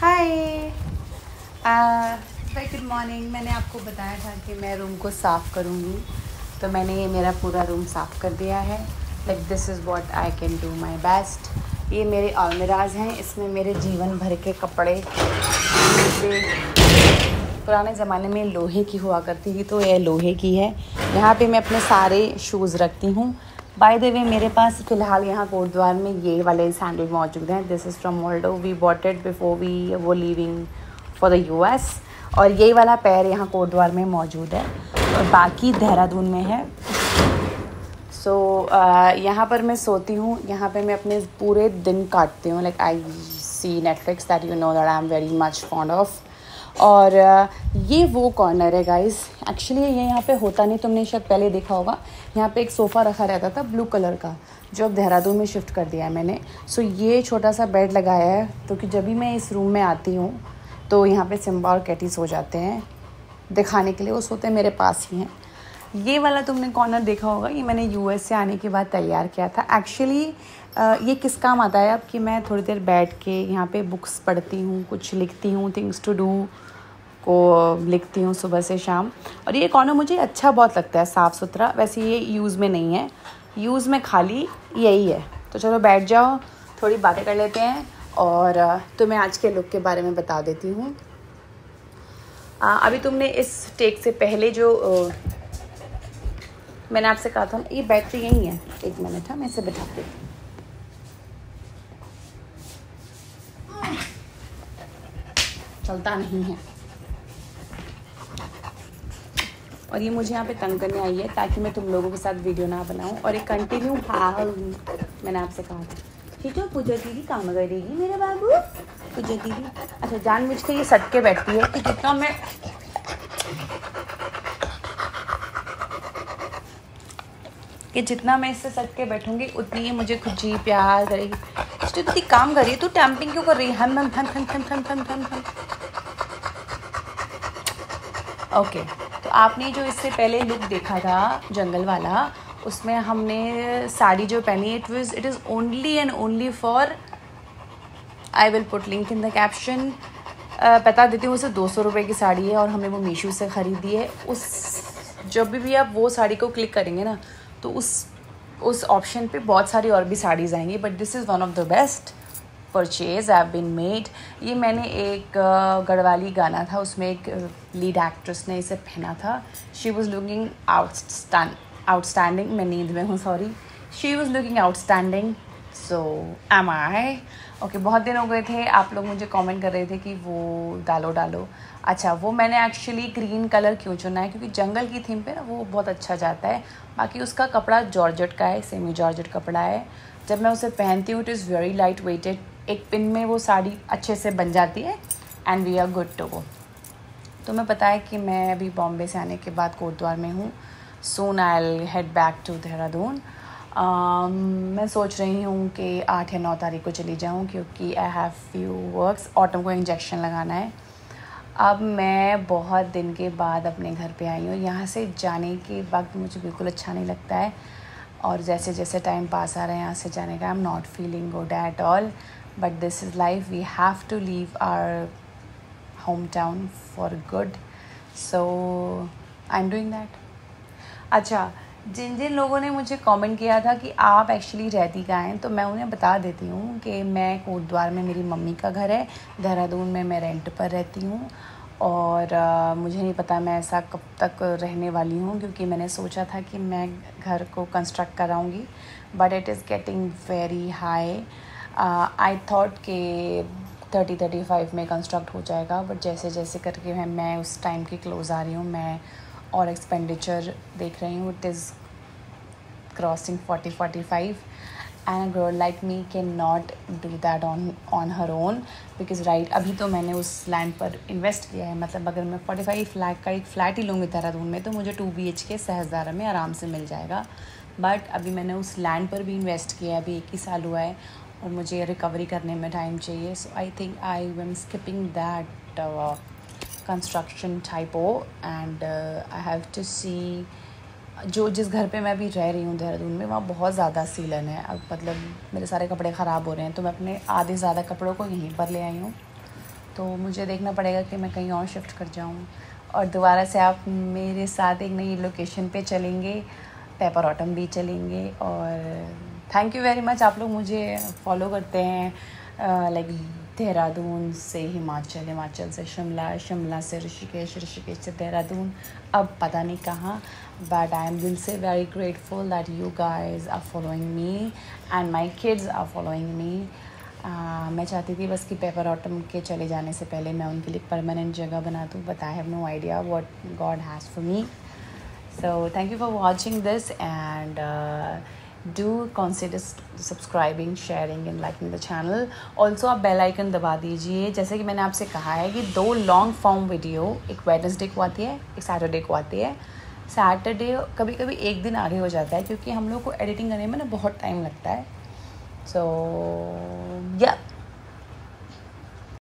Hi very good morning. मैंने आपको बताया था कि मैं रूम को साफ़ करूँगी, तो मैंने ये मेरा पूरा रूम साफ़ कर दिया है। Like this is what I can do my best. ये मेरे अलमीराज हैं, इसमें मेरे जीवन भर के कपड़े। पुराने ज़माने में लोहे की हुआ करती थी, तो ये लोहे की है। यहाँ पे मैं अपने सारे शूज़ रखती हूँ। बाय द वे मेरे पास फ़िलहाल यहाँ कोटद्वार में ये वाले सैंडल मौजूद हैं। This is from Moldo. We bought it before we were leaving for the US। और ये वाला पैर यहाँ कोटद्वार में मौजूद है और बाकी देहरादून में है। सो यहाँ पर मैं सोती हूँ, यहाँ पे मैं अपने पूरे दिन काटती हूँ। Like I see Netflix that you know that I am very much fond of. और ये वो कॉर्नर है गाइस। एक्चुअली ये यहाँ पे होता नहीं, तुमने शायद पहले देखा होगा। यहाँ पे एक सोफ़ा रखा रहता था ब्लू कलर का, जो अब देहरादून में शिफ्ट कर दिया है मैंने। सो ये छोटा सा बेड लगाया है, क्योंकि जब भी मैं इस रूम में आती हूँ तो यहाँ पे सिम्बा और कैटी सो जाते हैं। दिखाने के लिए वो सोते मेरे पास ही हैं। ये वाला तुमने कॉर्नर देखा होगा, ये मैंने US से आने के बाद तैयार किया था। एक्चुअली ये किस काम आता है अब कि मैं थोड़ी देर बैठ के यहाँ पे बुक्स पढ़ती हूँ, कुछ लिखती हूँ, थिंग्स टू डू को लिखती हूँ सुबह से शाम। और ये कॉर्नर मुझे अच्छा बहुत लगता है, साफ़ सुथरा। वैसे ये यूज़ में नहीं है, यूज़ में खाली यही है। तो चलो बैठ जाओ, थोड़ी बातें कर लेते हैं और तुम्हें आज के लुक के बारे में बता देती हूँ। अभी तुमने इस टेक से पहले जो मैंने आपसे कहा था ये बैटरी यहीं है, 1 मिनट है, मैं इसे बिठाती हूँ। चलता नहीं है और ये मुझे यहाँ पे तंग करने आई है ताकि मैं तुम लोगों के साथ वीडियो ना बनाऊँ और एक कंटिन्यू मैंने आपसे कहा था ठीक है पूजा दीदी काम करेगी मेरा बाबू। पूजा दीदी अच्छा जानबूझ के ये सट के बैठती है कि जितना मैं इससे सट के बैठूंगी उतनी ही मुझे खुद जी प्यार करेगी। तो दीदी काम करिए, तू टैम्पिंग क्यों कर रही है? हम ओके। तो आपने जो इससे पहले लुक देखा था जंगल वाला, उसमें हमने साड़ी जो पहनी it is only and only for, I will put link in the caption, बता देती हूँ, उसे 200 रुपये की साड़ी है और हमने वो मीशो से ख़रीदी है। उस जब भी आप वो साड़ी को क्लिक करेंगे ना तो उस ऑप्शन पे बहुत सारी और भी साड़ीज़ आएंगी, but this is one of the best purchase I have been made. ये मैंने एक गढ़वाली गाना था, उसमें एक लीड एक्ट्रेस ने इसे पहना था। शी वॉज लुकिंग आउटस्टैंडिंग, मैं नींद में हूँ sorry, she was looking outstanding, so am I okay. बहुत दिन हो गए थे, आप लोग मुझे कमेंट कर रहे थे कि वो डालो। अच्छा, वो मैंने एक्चुअली ग्रीन कलर क्यों चुना है, क्योंकि जंगल की थीम पे ना वो बहुत अच्छा जाता है। बाकी उसका कपड़ा जॉर्जेट का है, सेमी जॉर्जेट कपड़ा है। जब मैं उसे पहनती हूँ it is very light weighted, एक पिन में वो साड़ी अच्छे से बन जाती है and we are good to go. तो मैं पता है कि मैं अभी बॉम्बे से आने के बाद कोटद्वार में हूँ, soon I will head back to Dehradun. मैं सोच रही हूँ कि 8 या 9 तारीख को चली जाऊँ, क्योंकि I have few works, autumn को इंजेक्शन लगाना है। अब मैं बहुत दिन के बाद अपने घर पे आई हूँ, यहाँ से जाने के वक्त मुझे बिल्कुल अच्छा नहीं लगता है, और जैसे जैसे टाइम पास आ रहा है यहाँ से जाने का, I am not feeling good at all, but this is life, we have to leave our home town for good, so I am doing that. अच्छा, जिन जिन लोगों ने मुझे कमेंट किया था कि आप एक्चुअली रहती कहाँ हैं, तो मैं उन्हें बता देती हूँ कि मैं कोटद्वार में मेरी मम्मी का घर है, देहरादून में मैं रेंट पर रहती हूँ, और मुझे नहीं पता मैं ऐसा कब तक रहने वाली हूँ, क्योंकि मैंने सोचा था कि मैं घर को कंस्ट्रक्ट कराऊँगी, but it is getting very high. I thought कि 30-35 में कंस्ट्रक्ट हो जाएगा, बट जैसे जैसे करके मैं उस टाइम के क्लोज़ आ रही हूँ, मैं और एक्सपेंडिचर देख रही हूँ, it is crossing 40-45 and a girl like me can not do that on her own, because right अभी तो मैंने उस लैंड पर इन्वेस्ट किया है। मतलब अगर मैं 45 लाख का एक फ़्लैट ही लूँगी देहरादून में, तो मुझे 2 BHK सहस्त्रधारा में आराम से मिल जाएगा, बट अभी मैंने उस लैंड पर भी इन्वेस्ट किया है, अभी 1 ही साल हुआ है और मुझे रिकवरी करने में टाइम चाहिए, so I think I am skipping that construction typo and I have to see. जो जिस घर पे मैं अभी रह रही हूँ देहरादून में, वहाँ बहुत ज़्यादा सीलन है। अब मतलब मेरे सारे कपड़े ख़राब हो रहे हैं, तो मैं अपने आधे ज़्यादा कपड़ों को यहीं पर ले आई हूँ, तो मुझे देखना पड़ेगा कि मैं कहीं और शिफ्ट कर जाऊँ। और दोबारा से आप मेरे साथ एक नई लोकेशन पे चलेंगे, पेपर ऑटम भी चलेंगे। और थैंक यू वेरी मच, आप लोग मुझे फॉलो करते हैं, लाइक देहरादून से हिमाचल, हिमाचल से शिमला, शिमला से ऋषिकेश, ऋषिकेश से देहरादून, अब पता नहीं कहाँ, बट आई एम दिल से very grateful that you guys are following me and my kids are following me. मैं चाहती थी बस कि पेपर ऑटम के चले जाने से पहले मैं उनके लिए परमानेंट जगह बना दूँ, but I have no idea what God has for me. So thank you for watching this and do consider subscribing, sharing and liking the channel. Also आप बेल आइकन दबा दीजिए। जैसे कि मैंने आपसे कहा है कि 2 लॉन्ग फॉर्म वीडियो, एक वेडनेसडे को आती है, एक सैटरडे को आती है। सैटरडे कभी कभी एक दिन आगे हो जाता है, क्योंकि हम लोग को एडिटिंग करने में ना बहुत टाइम लगता है। सो या